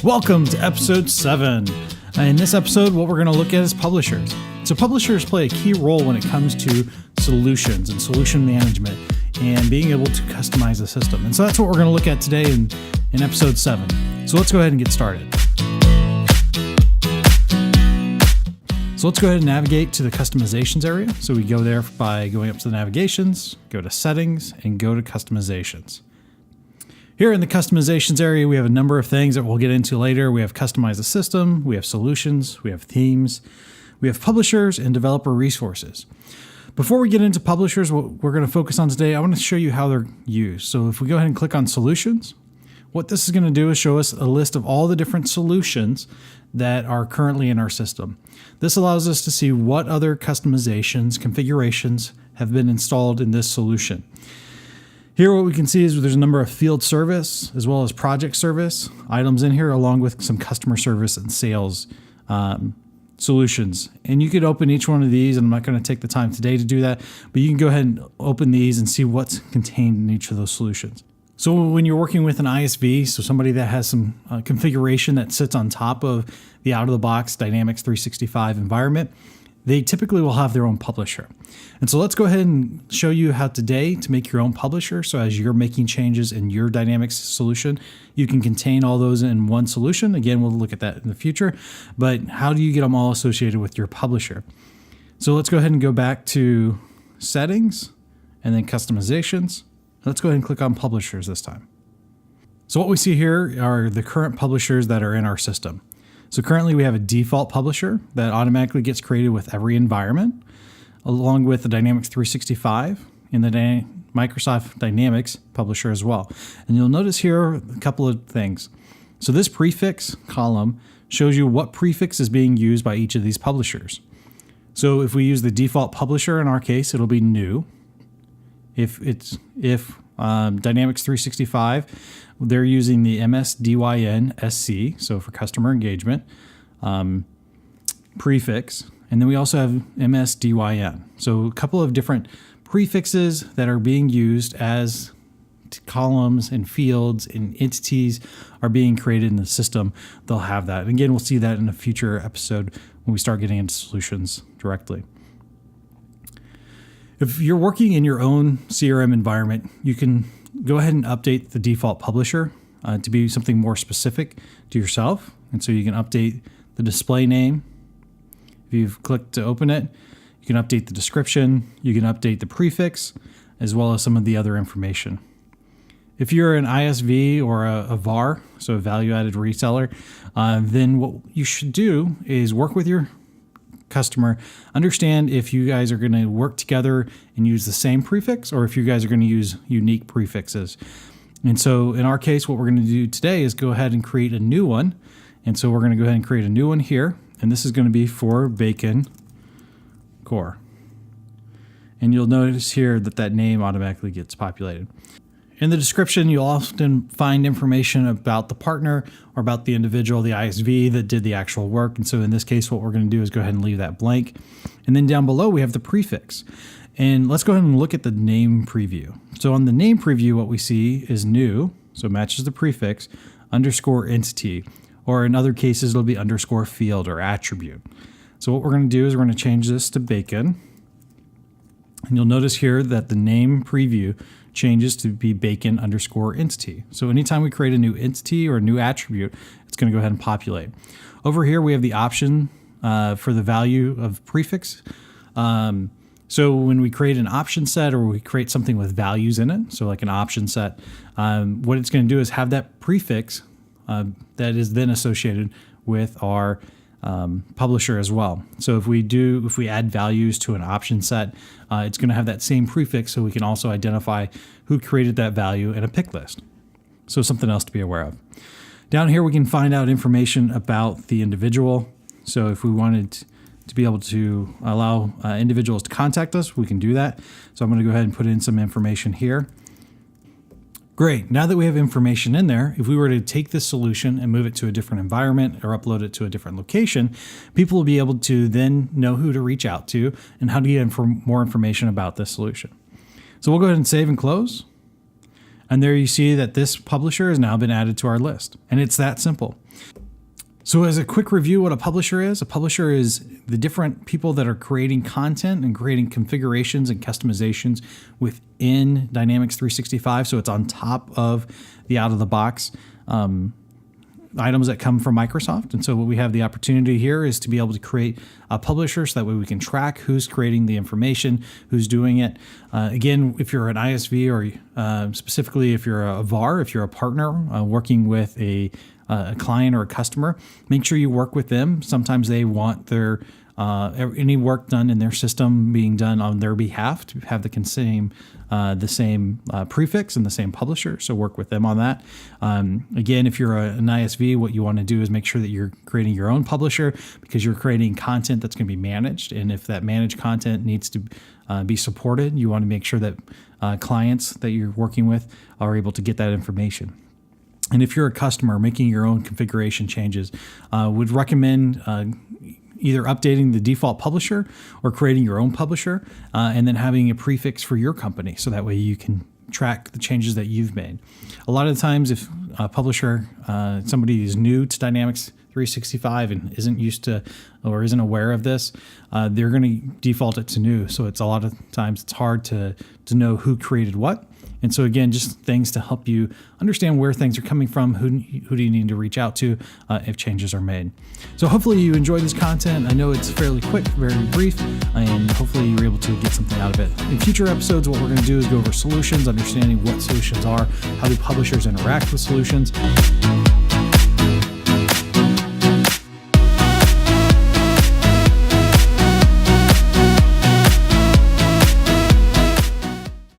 Welcome to episode 7. In this episode, what we're going to look at is publishers. So publishers play a key role when it comes to solutions and solution management and being able to customize the system. And so that's what we're going to look at today in episode 7. So let's go ahead and get started. So let's go ahead and navigate to the customizations area. So we go there by going up to the navigations, go to settings, and go to customizations. Here in the customizations area, we have a number of things that we'll get into later. We have customize the system, we have solutions, we have themes, we have publishers, and developer resources. Before we get into publishers, what we're going to focus on today, I want to show you how they're used. So if we go ahead and click on solutions, what this is going to do is show us a list of all the different solutions that are currently in our system. This allows us to see what other customizations, configurations have been installed in this solution. Here what we can see is there's a number of field service as well as project service items in here, along with some customer service and sales solutions. And you could open each one of these, and I'm not going to take the time today to do that, but you can go ahead and open these and see what's contained in each of those solutions. So when you're working with an ISV, so somebody that has some configuration that sits on top of the out-of-the-box Dynamics 365 environment, they typically will have their own publisher. And so let's go ahead and show you how today to make your own publisher. So as you're making changes in your Dynamics solution, you can contain all those in one solution. Again, we'll look at that in the future, but how do you get them all associated with your publisher? So let's go ahead and go back to settings and then customizations. Let's go ahead and click on publishers this time. So what we see here are the current publishers that are in our system. So currently we have a default publisher that automatically gets created with every environment, along with the Dynamics 365 and the Microsoft Dynamics publisher as well. And you'll notice here a couple of things. So this prefix column shows you what prefix is being used by each of these publishers. So if we use the default publisher, in our case, it'll be new. If Dynamics 365, they're using the MSDYN SC, so for customer engagement, prefix. And then we also have MSDYN. So a couple of different prefixes that are being used as columns and fields and entities are being created in the system. They'll have that. And again, we'll see that in a future episode when we start getting into solutions directly. If you're working in your own CRM environment, you can go ahead and update the default publisher to be something more specific to yourself. And so you can update the display name. If you've clicked to open it, you can update the description, you can update the prefix, as well as some of the other information. If you're an ISV or a VAR, so a value-added reseller, then what you should do is work with your customer, understand if you guys are going to work together and use the same prefix or if you guys are going to use unique prefixes. And so in our case, what we're going to do today is go ahead and create a new one. And so we're going to go ahead and create a new one here. And this is going to be for Bacon Core. And you'll notice here that that name automatically gets populated. In the description, you'll often find information about the partner or about the individual, the ISV that did the actual work. And so in this case, what we're going to do is go ahead and leave that blank. And then down below, we have the prefix. And let's go ahead and look at the name preview. So on the name preview, what we see is new, so it matches the prefix, underscore entity, or in other cases, it'll be underscore field or attribute. So what we're going to do is we're going to change this to Bacon. And you'll notice here that the name preview changes to be Bacon underscore entity. So anytime we create a new entity or a new attribute, it's going to go ahead and populate. Over here, we have the option for the value of prefix. So when we create an option set or we create something with values in it, so like an option set, what it's going to do is have that prefix that is then associated with our publisher as well. So if we add values to an option set, it's going to have that same prefix, so we can also identify who created that value in a pick list. So something else to be aware of. Down here, we can find out information about the individual. So if we wanted to be able to allow individuals to contact us, we can do that. So I'm going to go ahead and put in some information here. Great. Now that we have information in there, if we were to take this solution and move it to a different environment or upload it to a different location, people will be able to then know who to reach out to and how to get more information about this solution. So we'll go ahead and save and close. And there you see that this publisher has now been added to our list. And it's that simple. So as a quick review, what a publisher is the different people that are creating content and creating configurations and customizations within Dynamics 365. So it's on top of the out-of-the-box items that come from Microsoft. And so what we have the opportunity here is to be able to create a publisher so that way we can track who's creating the information, who's doing it. Again, if you're an ISV or specifically if you're a VAR, if you're a partner working with a client or a customer, make sure you work with them. Sometimes they want their any work done in their system being done on their behalf to have the same prefix and the same publisher. So work with them on that. Again, if you're an ISV, what you want to do is make sure that you're creating your own publisher because you're creating content that's going to be managed. And if that managed content needs to be supported, you want to make sure that clients that you're working with are able to get that information. And if you're a customer making your own configuration changes, would recommend either updating the default publisher or creating your own publisher and then having a prefix for your company. So that way you can track the changes that you've made. A lot of the times if a publisher, somebody is new to Dynamics 365 and isn't used to or isn't aware of this, they're going to default it to new. So it's a lot of times it's hard to know who created what. And so again, just things to help you understand where things are coming from, who do you need to reach out to if changes are made. So hopefully you enjoy this content. I know it's fairly quick, very brief, and hopefully you're able to get something out of it. In future episodes, what we're going to do is go over solutions, understanding what solutions are, how do publishers interact with solutions.